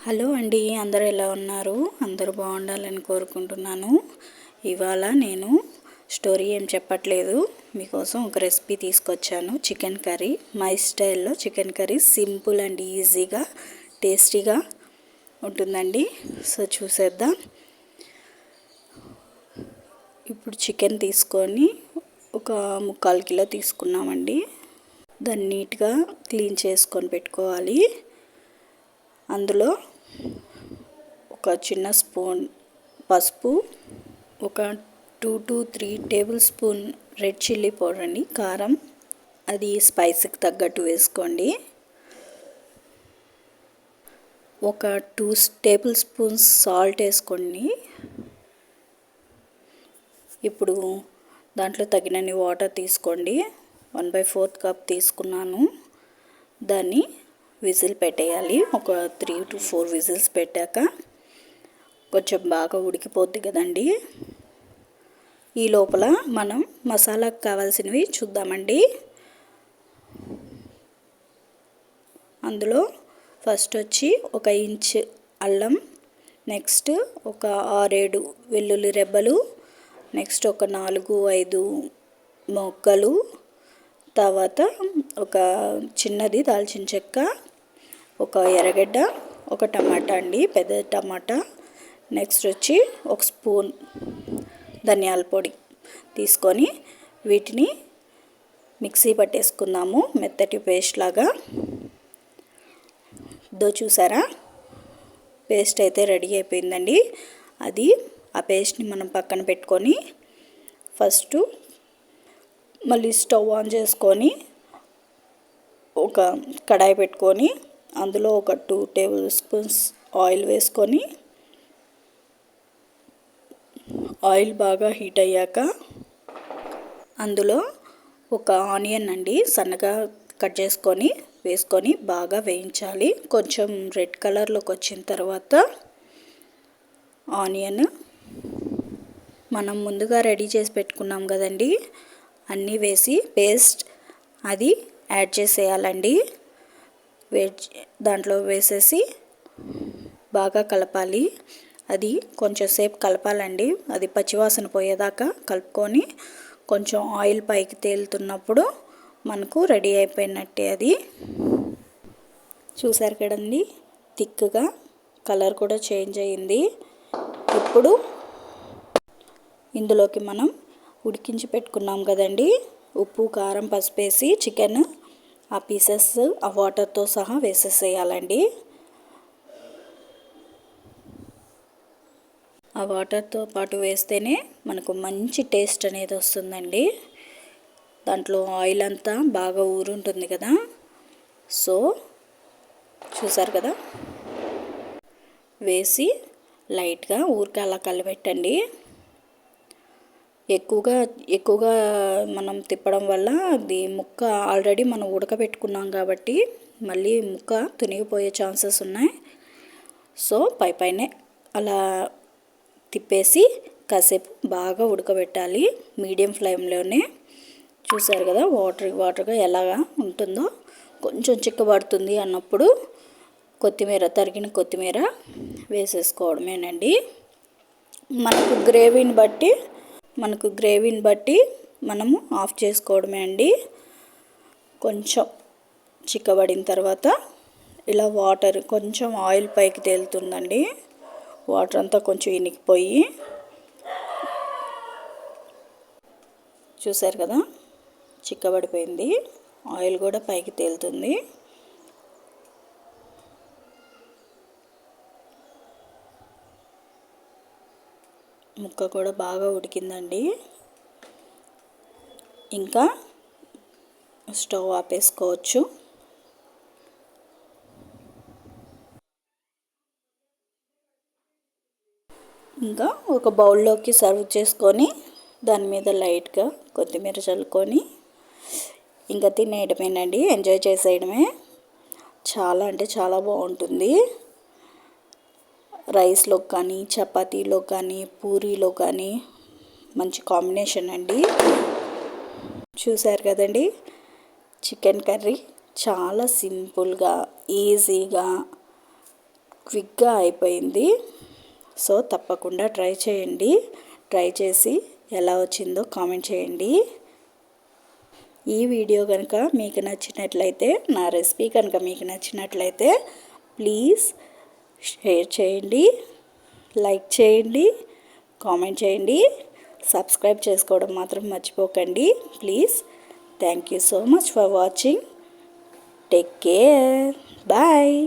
Hello అండి, అందరూ ఎలా ఉన్నారు? అందరూ బాగుండాలని కోరుకుంటున్నాను. ఇవాళ నేను స్టోరీ ఏం చెప్పట్లేదు, మీకోసం ఒక రెసిపీ తీసుకొచ్చాను. చికెన్ కర్రీ, మై స్టైల్లో చికెన్ కర్రీ. సింపుల్ అండ్ ఈజీగా టేస్టీగా ఉంటుందండి. సో చూసేద్దాం. ఇప్పుడు చికెన్ తీసుకొని ఒక 3/4 కిలో తీసుకున్నామండి. దాన్ని నీట్గా క్లీన్ చేసుకొని పెట్టుకోవాలి. అందులో ఒక చిన్న స్పూన్ పసుపు, ఒక 2 to 3 table spoon red chilli powder అండి, కారం. అది స్పైస్కి తగ్గట్టు వేసుకోండి. ఒక 2 టేబుల్ స్పూన్స్ సాల్ట్ వేసుకోండి. ఇప్పుడు దాంట్లో తగినన్ని వాటర్ తీసుకోండి. 1/4 కప్ తీసుకున్నాను. దాన్ని విజిల్ పెట్టేయాలి. ఒక 3 to 4 విజిల్స్ పెట్టాక కొంచెం బాగా ఉడికిపోద్ది కదండి. ఈ లోపల మనం మసాలాకు కావాల్సినవి చూద్దామండి. అందులో ఫస్ట్ వచ్చి 1 ఇంచ్ అల్లం, నెక్స్ట్ ఒక 6-7 వెల్లుల్లి రెబ్బలు, నెక్స్ట్ ఒక 4-5 మొగ్గలు, తర్వాత ఒక చిన్నది దాల్చిన చెక్క, ఒక ఎర్రగడ్డ, ఒక టమాటా అండి, పెద్ద టమాటా. నెక్స్ట్ వచ్చి 1 స్పూన్ ధనియాల పొడి తీసుకొని వీటిని మిక్సీ పట్టేసుకుందాము, మెత్తటి పేస్ట్ లాగా. చూసారా, పేస్ట్ అయితే రెడీ అయిపోయిందండి. ఆ పేస్ట్ని మనం పక్కన పెట్టుకొని ఫస్ట్ మళ్ళీ స్టవ్ ఆన్ చేసుకొని ఒక కడాయి పెట్టుకొని అందులో ఒక 2 టేబుల్ స్పూన్స్ ఆయిల్ వేసుకొని, ఆయిల్ బాగా హీట్ అయ్యాక అందులో ఒక ఆనియన్ అండి, సన్నగా కట్ చేసుకొని వేసుకొని బాగా వేయించాలి. కొంచెం రెడ్ కలర్లోకి వచ్చిన తర్వాత ఆనియన్ మనం ముందుగా రెడీ చేసి పెట్టుకున్నాం కదండి, అన్నీ వేసి పేస్ట్ అది యాడ్ చేసేయాలండి. దాంట్లో వేసేసి బాగా కలపాలి. అది కొంచెం సేపు కలపాలండి. అది పచ్చివాసన పోయేదాకా కలుపుకొని కొంచెం ఆయిల్ పైకి తేలుతున్నప్పుడు మనకు రెడీ అయిపోయినట్టే. అది చూసారు కదండి, థిక్గా కలర్ కూడా చేంజ్ అయ్యింది. ఇప్పుడు ఇందులోకి మనం ఉడికించి పెట్టుకున్నాం కదండి, ఉప్పు, కారం, పసుపు వేసి చికెన్ ఆ పీసెస్ ఆ వాటర్తో సహా వేసేసేయాలండి. ఆ వాటర్తో పాటు వేస్తేనే మనకు మంచి టేస్ట్ అనేది వస్తుందండి. దాంట్లో ఆయిల్ అంతా బాగా ఊరుంటుంది కదా. సో చూసారు కదా, వేసి లైట్గా ఊరికే అలా కలిపెట్టండి. ఎక్కువగా మనం తిప్పడం వల్ల అది ముక్క ఆల్రెడీ మనం ఉడకబెట్టుకున్నాం కాబట్టి మళ్ళీ ముక్క తునిగిపోయే ఛాన్సెస్ ఉన్నాయి. సో పైనే అలా తిప్పేసి కాసేపు బాగా ఉడకబెట్టాలి, మీడియం ఫ్లేమ్లోనే. చూసారు కదా, వాటర్గా ఎలాగా ఉంటుందో. కొంచెం చిక్కబడుతుంది అన్నప్పుడు తరిగిన కొత్తిమీర వేసేసుకోవడమేనండి. మనకు గ్రేవీని బట్టి మనము ఆఫ్ చేసుకోవడమే అండి. కొంచెం చిక్కబడిన తర్వాత ఇలా వాటర్ కొంచెం ఆయిల్ పైకి తేలుతుందండి. వాటర్ అంతా కొంచెం ఇనికిపోయి, చూసారు కదా, చిక్కబడిపోయింది. ఆయిల్ కూడా పైకి తేలుతుంది. ముక్క కూడా బాగా ఉడికిందండి. ఇంకా స్టవ్ ఆపేసుకోవచ్చు. ఇంకా ఒక బౌల్లోకి సర్వ్ చేసుకొని దాని మీద లైట్గా కొత్తిమీర చల్లుకొని ఇంకా తినేయడమేనండి, ఎంజాయ్ చేసేయడమే. చాలా అంటే చాలా బాగుంటుంది. రైస్లో కానీ, చపాతీలో కానీ, పూరీలో కానీ మంచి కాంబినేషన్ అండి. చూసారు కదండి, చికెన్ కర్రీ చాలా సింపుల్గా ఈజీగా క్విక్గా అయిపోయింది. సో తప్పకుండా ట్రై చేయండి. ట్రై చేసి ఎలా వచ్చిందో కామెంట్ చేయండి. ఈ వీడియో కనుక మీకు నచ్చినట్లయితే, నా రెసిపీ కనుక మీకు నచ్చినట్లయితే ప్లీజ్ షేర్ చేయండి, లైక్ చేయండి, కామెంట్ చేయండి, సబ్స్క్రైబ్ చేసుకోవడం మాత్రం మర్చిపోకండి please. Thank you so much for watching. Take care. Bye.